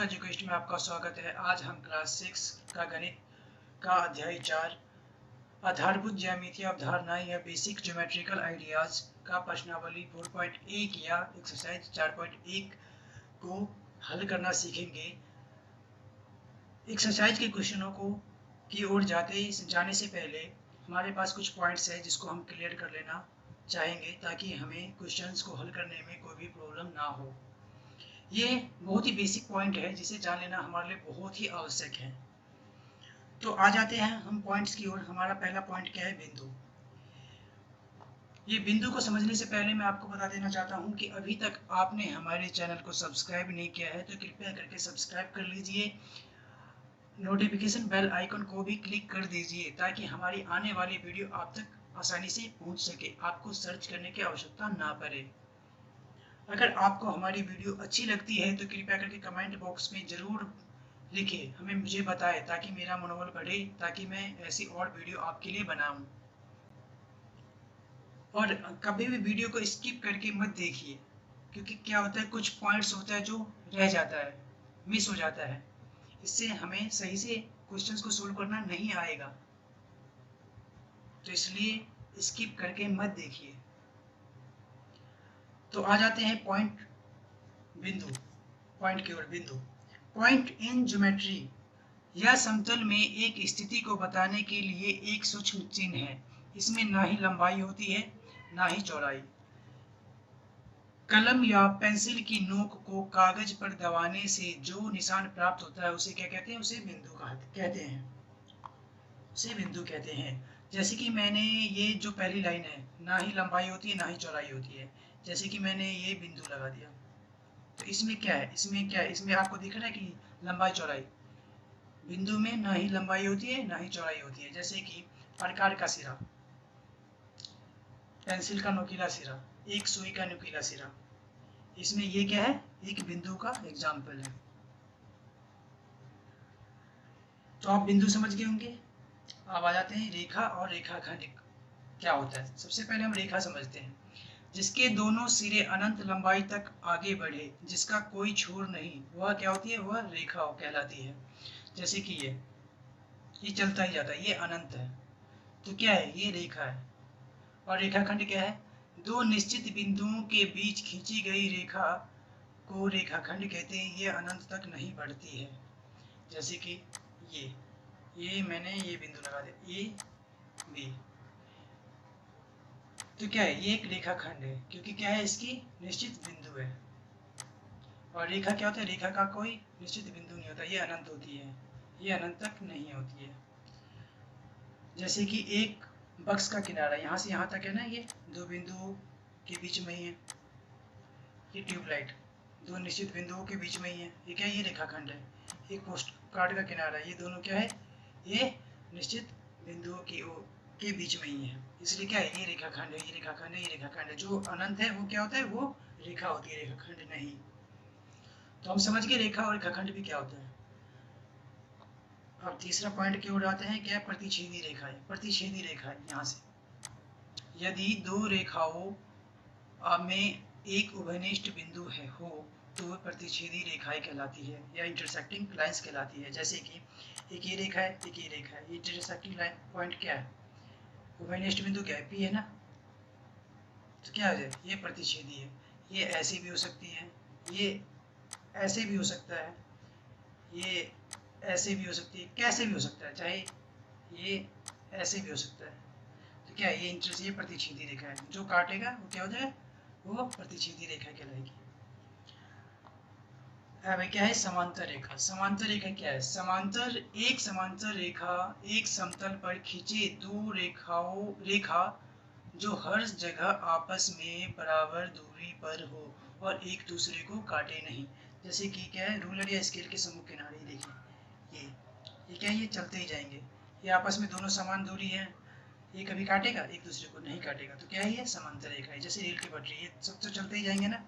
दोस्तों, एजुकेशन में आपका स्वागत है। आज हम क्लास 6 का गणित का अध्याय 4 आधारभूत ज्यामितीय अवधारणाएं या बेसिक ज्योमेट्रिकल आइडियाज का प्रश्नावली 4.1 या एक्सरसाइज 4.1 को हल करना सीखेंगे। एक्सरसाइज के क्वेश्चनों को की ओर जाने से पहले हमारे पास कुछ पॉइंट्स है जिसको हम क्लियर कर लेना चाहेंगे ताकि हमें क्वेश्चंस को हल करने में कोई भी प्रॉब्लम ना हो। ये बहुत ही बेसिक पॉइंट है जिसे जान लेना हमारे लिए बहुत ही आवश्यक है। तो आ जाते हैं हम पॉइंट्स की ओर। हमारा पहला पॉइंट क्या है? बिंदु। ये बिंदु को समझने से पहले मैं आपको बता देना चाहता हूं कि अभी तक आपने हमारे चैनल को सब्सक्राइब नहीं किया है तो कृपया करके सब्सक्राइब कर लीजिए। नोटिफिकेशन बेल आइकन को भी क्लिक कर दीजिए ताकि हमारी आने वाली वीडियो आप तक आसानी से पहुंच सके, आपको सर्च करने की आवश्यकता ना पड़े। अगर आपको हमारी वीडियो अच्छी लगती है तो कृपया करके कमेंट बॉक्स में ज़रूर लिखिए, मुझे बताएं ताकि मेरा मनोबल बढ़े, ताकि मैं ऐसी और वीडियो आपके लिए बनाऊं। और कभी भी वीडियो को स्किप करके मत देखिए, क्योंकि क्या होता है, कुछ पॉइंट्स होता है जो रह जाता है, मिस हो जाता है। इससे हमें सही से क्वेश्चंस को सोल्व करना नहीं आएगा, तो इसलिए स्किप करके मत देखिए। तो आ जाते हैं पॉइंट की ओर। बिंदु पॉइंट इन ज्योमेट्री यह समतल में एक स्थिति को बताने के लिए एक सूक्ष्म चिन्ह है। इसमें ना ही लंबाई होती है ना ही चौड़ाई। कलम या पेंसिल की नोक को कागज पर दबाने से जो निशान प्राप्त होता है उसे क्या कहते हैं? उसे बिंदु कहते हैं। उसे बिंदु कहते हैं। जैसे कि मैंने ये जो पहली लाइन है, ना ही लंबाई होती है ना ही चौड़ाई होती है, जैसे कि मैंने ये बिंदु लगा दिया, तो इसमें क्या है? इसमें आपको दिख रहा है कि लंबाई चौड़ाई। बिंदु में ना ही लंबाई होती है ना ही चौड़ाई होती है। जैसे कि प्रकार का सिरा, पेंसिल का नुकीला सिरा, एक सुई का नुकीला सिरा, इसमें ये क्या है? एक बिंदु का एग्जाम्पल है। तो आप बिंदु समझ गए होंगे। अब आ जाते हैं रेखा और रेखाखंड क्या होता है। सबसे पहले हम रेखा समझते हैं। जिसके दोनों सिरे अनंत लंबाई तक आगे बढ़े, जिसका कोई छोर नहीं, वह क्या होती है? वह रेखा कहलाती है। जैसे कि ये चलता ही जाता है, ये अनंत है, तो क्या है? ये रेखा है। और रेखाखंड क्या है? दो निश्चित बिंदुओं के बीच खींची गई रेखा को रेखाखंड कहते हैं। ये अनंत तक नहीं बढ़ती है। जैसे कि ये मैंने ये बिंदु लगा दिया, ए बी, तो क्या है? ये एक रेखाखंड है, क्योंकि क्या है? इसकी निश्चित बिंदु है। और रेखा क्या होता है? रेखा का कोई निश्चित बिंदु नहीं होता, ये अनंत होती है, ये अनंत तक नहीं होती है। जैसे कि एक बक्स का किनारा यहाँ से यहाँ तक है ना, ये दो बिंदुओं के बीच में ही है। ये ट्यूबलाइट दो निश्चित बिंदुओं के बीच में ही है, ये क्या है? ये रेखाखंड है। एक पोस्ट कार्ड का किनारा, ये दोनों क्या है? ये निश्चित बिंदुओं के बीच में ही है, इसलिए क्या है? ये रेखाखंड है, ये रेखाखंड है, ये रेखाखंड है। जो अनंत है वो क्या होता है? वो रेखा होती है, रेखाखंड नहीं। तो हम समझ गए रेखा और रेखाखंड भी क्या होता है। अब तीसरा पॉइंट की ओर आते हैं। क्या? प्रतिच्छेदी रेखा है। प्रतिच्छेदी रेखा है यहाँ से, यदि दो रेखाओं में एक उभयनिष्ठ बिंदु हो तो वह प्रतिच्छेदी रेखाएं कहलाती है या इंटरसेक्टिंग लाइंस कहलाती है। जैसे कि एक ये रेखा है, एक ये रेखा है, ये इंटरसेक्टिंग लाइन पॉइंट क्या है? उभयनिष्ठ बिंदु क्या है? पी है ना, तो क्या हो जाए? ये प्रतिच्छेदी है। ये ऐसी भी हो सकती है, ये ऐसे भी हो सकता है, ये ऐसे भी हो सकती है, कैसे भी हो सकता है, चाहे ये ऐसे भी हो सकता है। तो क्या है? ये प्रतिच्छेदी रेखा है। जो काटेगा वो क्या हो जाए? वो प्रतिच्छेदी रेखा कहलाएगी। अब क्या है? समांतर रेखा। समांतर रेखा क्या है? एक समांतर रेखा एक समतल पर खींचे दो रेखा जो हर जगह आपस में बराबर दूरी पर हो और एक दूसरे को काटे नहीं। जैसे कि क्या है? रूलर या स्केल के सम्मुख किनारे। देखिए ये क्या है? ये चलते ही जाएंगे, ये आपस में दोनों समान दूरी है, ये कभी काटेगा? एक दूसरे को नहीं काटेगा, तो क्या है? ये समांतर रेखा है। जैसे रेल की पटरी, ये सब तो चलते ही जाएंगे ना,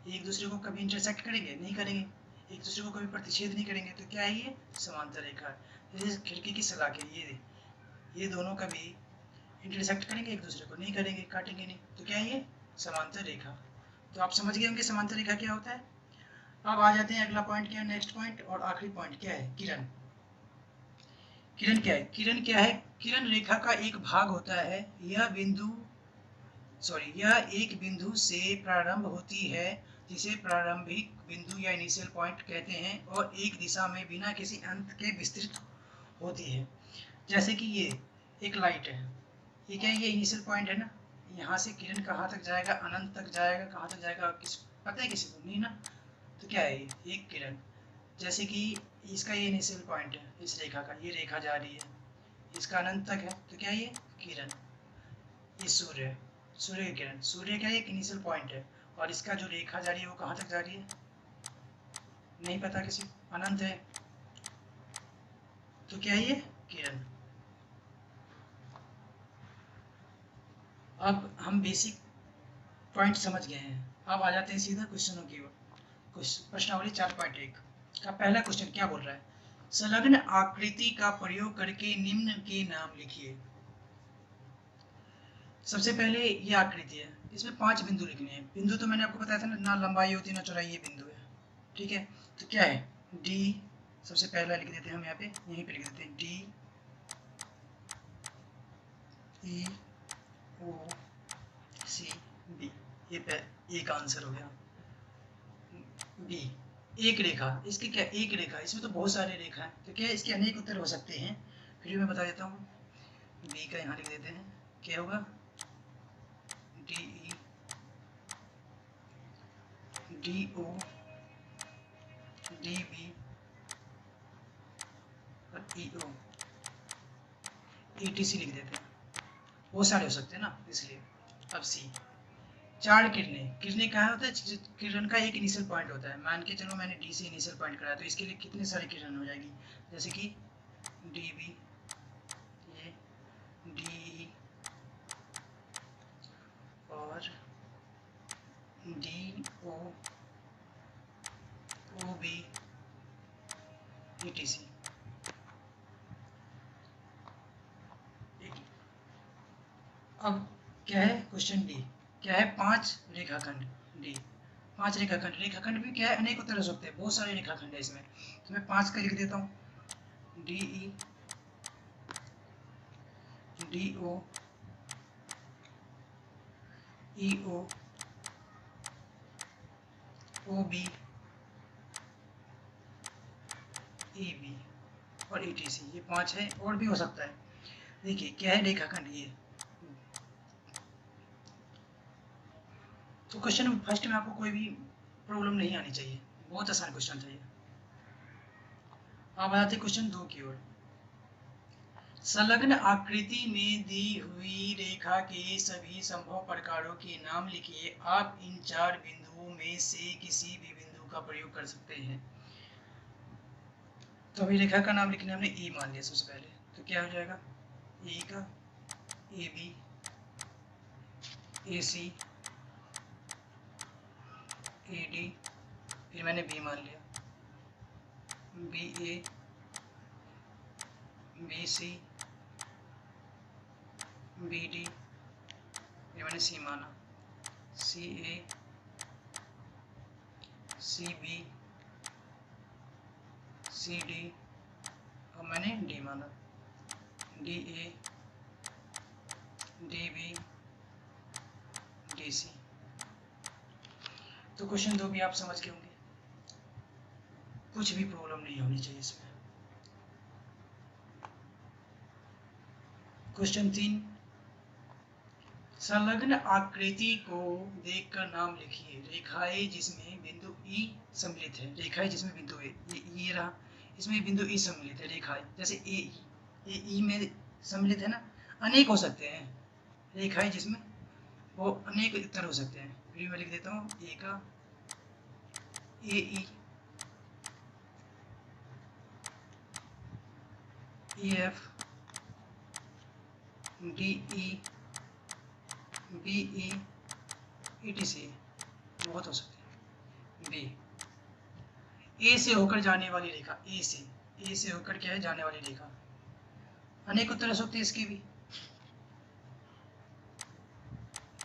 ये एक दूसरे को कभी इंटरसेक्ट करेंगे? नहीं करेंगे। एक दूसरे को कभी प्रतिच्छेद नहीं करेंगे, तो क्या है? ये समांतर रेखा है। जैसे खिड़की की सलाखें, ये दोनों कभी इंटरसेक्ट करेंगे? एक दूसरे को नहीं करेंगे, काटेंगे नहीं, तो क्या है? ये समांतर रेखा। तो आप समझ गए होंगे समांतर रेखा क्या होता है। अब आ जाते हैं अगला पॉइंट क्या है, नेक्स्ट पॉइंट और आखिरी पॉइंट क्या है, किरण। किरण क्या है, किरण क्या है, किरण रेखा का एक भाग होता है। यह एक बिंदु से प्रारंभ होती है जिसे प्रारंभिक बिंदु या इनिशियल पॉइंट कहते हैं और एक दिशा में बिना किसी अंत के विस्तृत होती है। जैसे कि ये एक लाइट है, ये क्या है, ये इनिशियल पॉइंट है ना, यहाँ से किरण कहाँ तक जाएगा, अनंत तक जाएगा, कहाँ तक जाएगा किस पता है किसी को नहीं ना। तो क्या है ये एक किरण, जैसे कि इसका ये इनिशियल पॉइंट है, इस रेखा का ये रेखा जा रही है, इसका अनंत तक है, तो क्या है ये किरण। ये सूर्य है, सूर्य की किरण, सूर्य का एक इनिशियल पॉइंट है और इसका जो रेखा जा रही है वो कहाँ तक जा रही है, नहीं पता किसी, अनंत है, तो क्या है ये किरण। अब हम बेसिक पॉइंट समझ गए हैं, अब आ जाते हैं सीधा क्वेश्चनों की ओर। प्रश्नावली 4.1 का पहला क्वेश्चन क्या बोल रहा है, संलग्न आकृति का प्रयोग करके निम्न के नाम लिखिए। सबसे पहले ये आकृति है, इसमें 5 बिंदु लिखने हैं। बिंदु तो मैंने आपको बताया था ना लंबाई होती है ना चौड़ाई, ये बिंदु है, ठीक है। तो क्या है डी, सबसे पहला लिख देते हैं हम यहाँ पे, यहीं पे लिख देते हैं डी ई ओ सी बी, ये एक आंसर हो गया। बी एक रेखा, इसकी क्या एक रेखा, इसमें तो बहुत सारे रेखा हैं, तो क्या इसके अनेक उत्तर हो सकते हैं, फिर भी मैं बता देता हूँ। बी का यहाँ लिख देते हैं, क्या होगा D E D O D B और ई ओ ई टी सी लिख देते हैं, बहुत सारे हो सकते हैं ना इसलिए। अब सी, 4 किरणें, किरणें कहाँ होता है, किरण का एक इनिशियल पॉइंट होता है, मान के चलो मैंने डी से इनिशियल पॉइंट कराया, तो इसके लिए कितने सारे किरण हो जाएगी, जैसे कि डी बी, ये डी और D O O B E T C. अब क्या है क्वेश्चन डी, क्या है 5 रेखाखंड डी, 5 रेखाखंड, रेखाखंड भी क्या है अनेक उत्तर हो सकते हैं, बहुत सारे रेखाखंड है इसमें, तो मैं 5 का लिख देता हूँ डी ई डी ओ ई ओ ओ बी ई बी और ई टी सी, ये 5 है, और भी हो सकता है। देखिए क्या है रेखाखंड ये, तो क्वेश्चन फर्स्ट में आपको कोई भी प्रॉब्लम नहीं आनी चाहिए, बहुत आसान क्वेश्चन चाहिए। अब आते क्वेश्चन 2 की ओर, संलग्न आकृति में दी हुई रेखा के सभी संभव प्रकारों के नाम लिखिए। आप इन 4 बिंदुओं में से किसी भी बिंदु का प्रयोग कर सकते हैं। तो अभी रेखा का नाम लिखने हमने ई मान लिया सबसे पहले, तो क्या हो जाएगा ई का ए B A C A D, फिर मैंने बी मान लिया B A B C B D, फिर मैंने सी माना सी ए सी बी सी डी, और मैंने डी माना D A D B D C. तो क्वेश्चन 2 भी आप समझ के होंगे, कुछ भी प्रॉब्लम नहीं होनी चाहिए इसमें। क्वेश्चन 3, संलग्न आकृति को देखकर नाम लिखिए। रेखाएं जिसमें बिंदु ई सम्मिलित है, रेखाएं जिसमें बिंदु ये रहा, इसमें बिंदु ई सम्मिलित है, रेखाएं जैसे ए ई में सम्मिलित है ना, अनेक हो सकते हैं रेखाएं जिसमें, वो अनेक उत्तर हो सकते हैं। फिर मैं लिख देता हूँ ए का A E E F D E B E E T C, बहुत हो सकते हैं। बी, ए से होकर जाने वाली रेखा, ए से होकर क्या है जाने वाली रेखा, अनेक उत्तर हो सकते हैं इसके भी।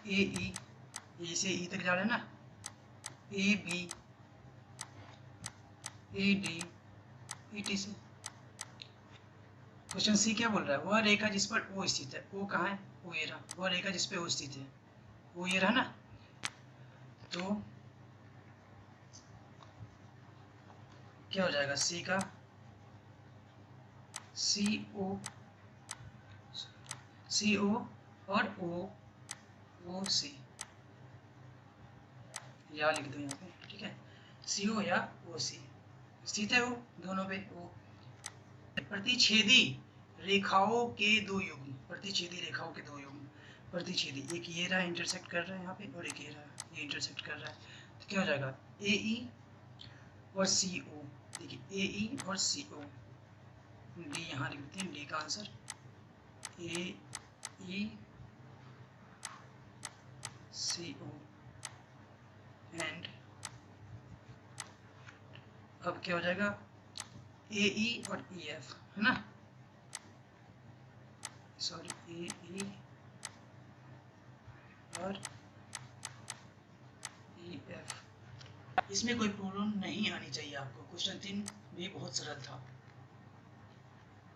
ए से ई तक जा रहे हैं ना, A B A D E T से। क्वेश्चन सी क्या बोल रहा है, वह रेखा जिस पर ओ स्थित है, ओ कहाँ है, ओ ये रहा, वह रेखा जिस पे ओ स्थित है वो ये रहा ना, तो क्या हो जाएगा, सी का सी ओ और ओ सी, या लिख दो यहाँ पे, ठीक है, सी ओ या ओ सी स्थित है वो दोनों पे ओ। प्रतिच्छेदी रेखाओं के दो युग्म, प्रतिच्छेदी रेखाओं के दो युग्म, प्रतिच्छेदी, एक ये रहा इंटरसेक्ट कर रहा है यहाँ पे, और एक ये रहा ये इंटरसेक्ट कर रहा है, तो क्या हो जाएगा ए ई और सी ओ, देखिए ए ई और सी ओ, डी यहाँ लिख देते हैं, डी का answer A E C O and, अब क्या हो जाएगा ए ई और ई एफ, है ना, सॉरी ए ई और ई एफ। इसमें कोई प्रॉब्लम नहीं आनी चाहिए आपको, क्वेश्चन 3 भी बहुत सरल था।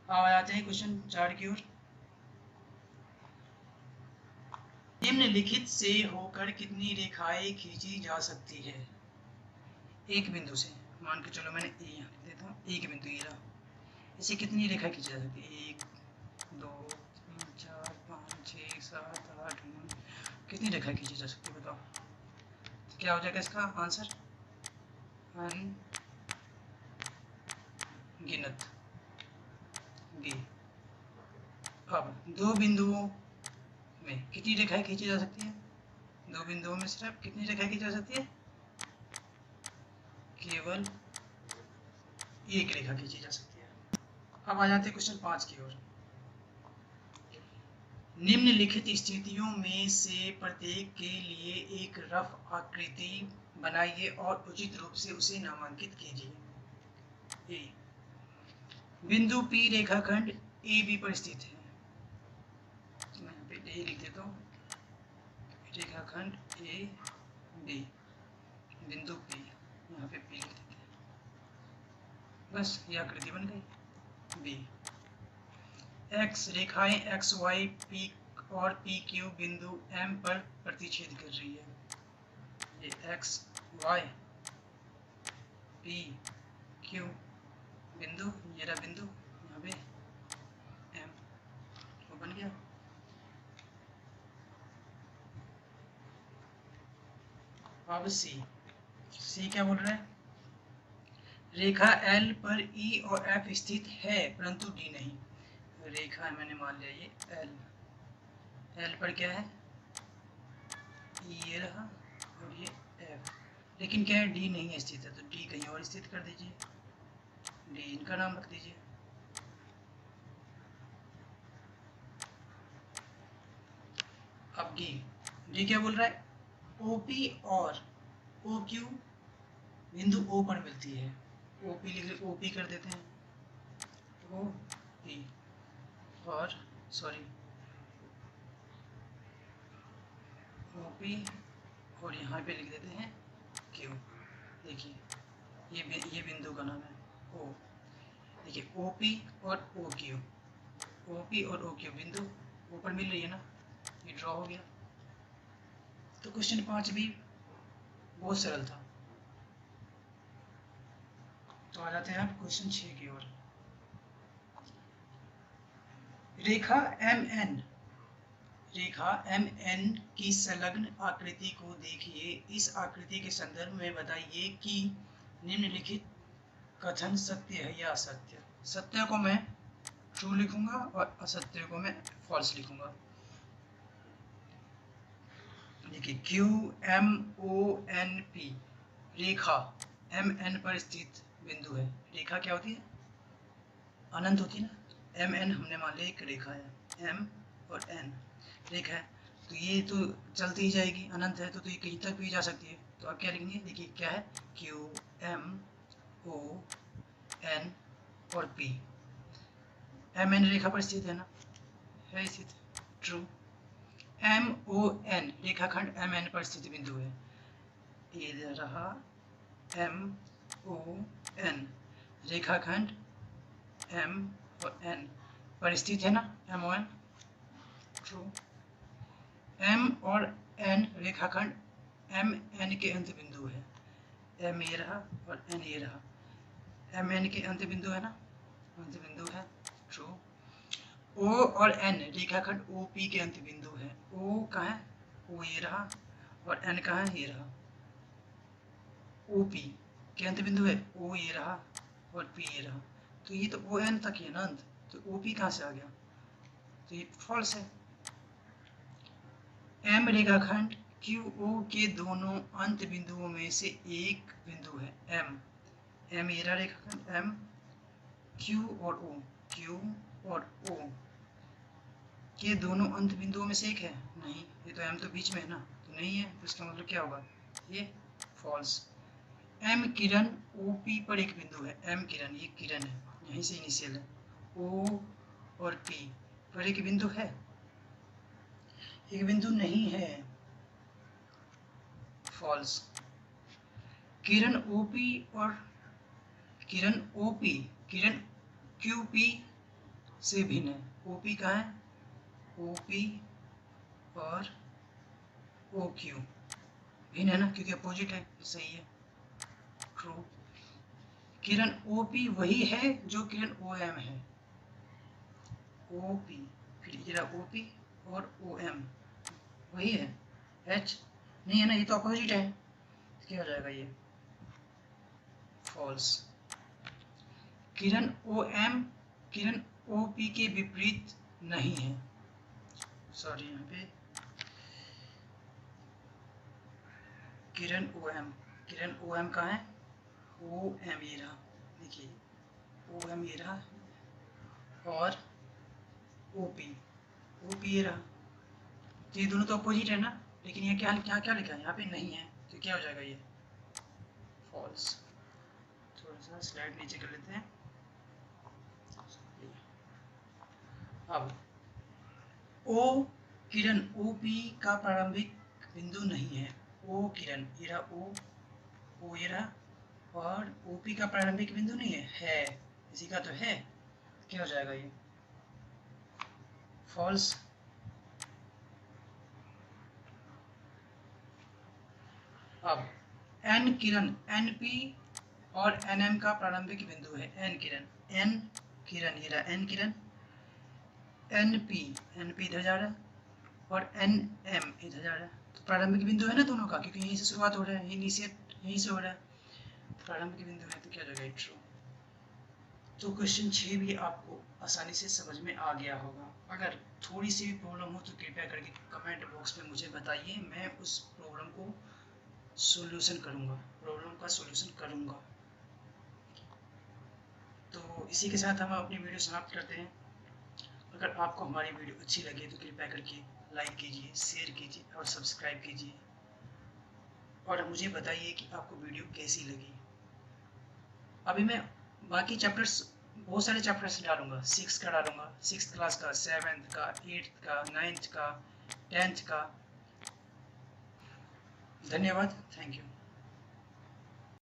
अब आ जाते हैं क्वेश्चन 4 की ओर। निम्नलिखित से होकर कितनी रेखाएं खींची जा सकती है, एक बिंदु से, मान के चलो मैंने ए यहाँ लिख देता हूँ, एक बिंदु ये रहा, इसे कितनी रेखा खींची जा सकती है, 1 2 3 4 5 6 7 8 9, कितनी रेखा खींची जा सकती है बताओ, तो क्या हो जाएगा इसका आंसर, अनगिनत डी। अब दो बिंदुओं में कितनी रेखाएं खींची जा सकती है, दो बिंदुओं में सिर्फ कितनी रेखाएं खींची जा सकती है, केवल एक रेखा खींची जा सकती है। अब आ जाते हैं क्वेश्चन 5 की ओर। निम्नलिखित स्थितियों में से प्रत्येक के लिए एक रफ आकृति बनाइए और उचित रूप से उसे नामांकित कीजिए। ए, बिंदु P रेखाखंड ए बी पर स्थित है, मैं यहाँ पे ए लिख देता हूँ, रेखाखंड ए बी, बिंदु P, यहाँ पे P लिख देते हैं, बस ये आकृति बन गई। बी, एक्स रेखाएं एक्स वाई पी और पी क्यू बिंदु एम पर प्रतिच्छेद कर रही है, ये एक्स वाई पी क्यू बिंदु, ये रहा बिंदु यहाँ पे एम, वो बन गया। अब सी क्या बोल रहा है, रेखा एल पर ई और एफ स्थित है परंतु डी नहीं, रेखा मैंने मान लिया ये एल पर क्या है, ये रहा और ये एफ, लेकिन क्या है डी नहीं है स्थित है, तो डी कहीं और स्थित कर दीजिए, डी इनका नाम रख दीजिए। अब डी क्या बोल रहा है, ओपी और ओ क्यू बिंदु ओ पर मिलती है, ओपी लिख ओपी कर देते हैं, ओ पी और सॉरी ओपी और यहाँ पे लिख देते हैं क्यू, देखिए ये बिंदु का नाम है ओ, देखिए ओपी और ओ क्यू, ओपी और ओ क्यू बिंदु ओ पर मिल रही है ना, ये ड्रॉ हो गया। तो क्वेश्चन 5 भी बहुत सरल था। तो आ जाते हैं आप क्वेश्चन 6 की ओर। रेखा एम एन की संलग्न आकृति को देखिए, इस आकृति के संदर्भ में बताइए कि निम्नलिखित कथन सत्य है या असत्य। सत्य को मैं ट्रू लिखूंगा और असत्य को मैं फॉल्स लिखूंगा। देखिए Q M O N P, रेखा एम एन पर स्थित बिंदु है, रेखा क्या होती है, अनंत होती है ना, एम एन हमने मान लिया एक रेखा है, एम और एन रेखा है, तो ये तो चलती ही जाएगी, अनंत है तो ये कहीं तक भी जा सकती है, तो आप क्या लिखेंगे, देखिए क्या है, क्यू एम ओ एन और पी, एम एन रेखा पर स्थित है ना, है स्थित, ट्रू। एम ओ एन रेखाखंड एम एन पर स्थित बिंदु है, ये रहा एम ओ एन, रेखाखंड एम और एन पर स्थित है ना, एम और एन, ट्रू। एम और एन रेखाखंड एम एन के अंत बिंदु है, एम ये रहा और एन ये रहा, एम एन के अंत बिंदु है ना, अंत बिंदु है, ट्रू। ओ और एन रेखाखंड ओ पी के अंत बिंदु है, ओ कहाँ है, ओ ये रहा और एन कहाँ है, ये रहा, ओ पी के अंत बिंदु है, ओ ये रहा और पी ये रहा, तो ये तो ओ एन तक है ना अंत, तो ओ पी कहाँ से आ गया, तो ये फॉल्स है। एम रेखाखंड क्यू ओ के दोनों अंत बिंदुओं में से एक बिंदु है, एम, एम ये रहा रेखाखंड एम, क्यू और ओ, क्यू और ओ के दोनों अंत बिंदुओं में से एक है, नहीं, ये तो एम तो बीच में है ना, तो नहीं है, तो इसका मतलब क्या होगा, ये फॉल्स। एम किरण ओ पी पर एक बिंदु है, एम किरण ये किरण है, यहीं से इनिशियल है, ओ और पी पर एक बिंदु है, एक बिंदु नहीं है, फॉल्स। किरण ओपी और किरण ओपी, किरण क्यूपी से भिन्न है, ओपी कहाँ है, ओपी और ओ क्यू भिन्न है ना, क्योंकि अपोजिट है, सही है, ट्रू। किरण ओपी वही है जो किरण ओ एम है, ओपी फिर ये रहा ओपी और ओ एम वही है, एच नहीं है ना, ये तो अपोजिट है, क्या हो जाएगा ये, फॉल्स। किरण ओ एम किरण ओ पी के विपरीत नहीं है, सॉरी यहाँ पे किरण ओ एम कहाँ है, ओ एम ये रहा, देखिए ओ एम ये रहा और ओ पी ये रहा, तो ये दोनों तो अपोजिट है ना, लेकिन ये क्या क्या क्या लिखा है यहाँ पे नहीं है, तो क्या हो जाएगा ये, फॉल्स। थोड़ा सा स्लाइड नीचे कर लेते हैं। अब ओ किरण ओ पी का प्रारंभिक बिंदु नहीं है, ओ किरण ये रहा ओ ये रहा और ओ पी का प्रारंभिक बिंदु नहीं है, इसी का तो है, क्या हो जाएगा ये, फॉल्स। अब एन किरण एन पी और एन एम का प्रारंभिक बिंदु है, एन किरण ये रहा एन किरण, एन पी इधर जा रहा है और एन एम इधर जा रहा है, तो प्रारंभिक बिंदु है ना दोनों का, क्योंकि यहीं से शुरुआत हो रहा है, इनिशिएट यहीं से हो रहा है, प्रारंभिक बिंदु है, तो क्या हो जाएगा, ट्रू। तो क्वेश्चन 6 भी आपको आसानी से समझ में आ गया होगा। अगर थोड़ी सी भी प्रॉब्लम हो तो कृपया करके कमेंट बॉक्स में मुझे बताइए, मैं उस प्रॉब्लम को सॉल्यूशन करूंगा, प्रॉब्लम का सॉल्यूशन करूंगा। तो इसी के साथ हम अपनी वीडियो समाप्त करते हैं। अगर आपको हमारी वीडियो अच्छी लगे तो कृपया करके लाइक कीजिए, शेयर कीजिए और सब्सक्राइब कीजिए, और मुझे बताइए कि आपको वीडियो कैसी लगी। अभी मैं बाकी चैप्टर्स, बहुत सारे चैप्टर्स डालूंगा, 6 का डालूंगा, 6th क्लास का, 7th का, 8th का, 9th का, 10th का। धन्यवाद, थैंक यू।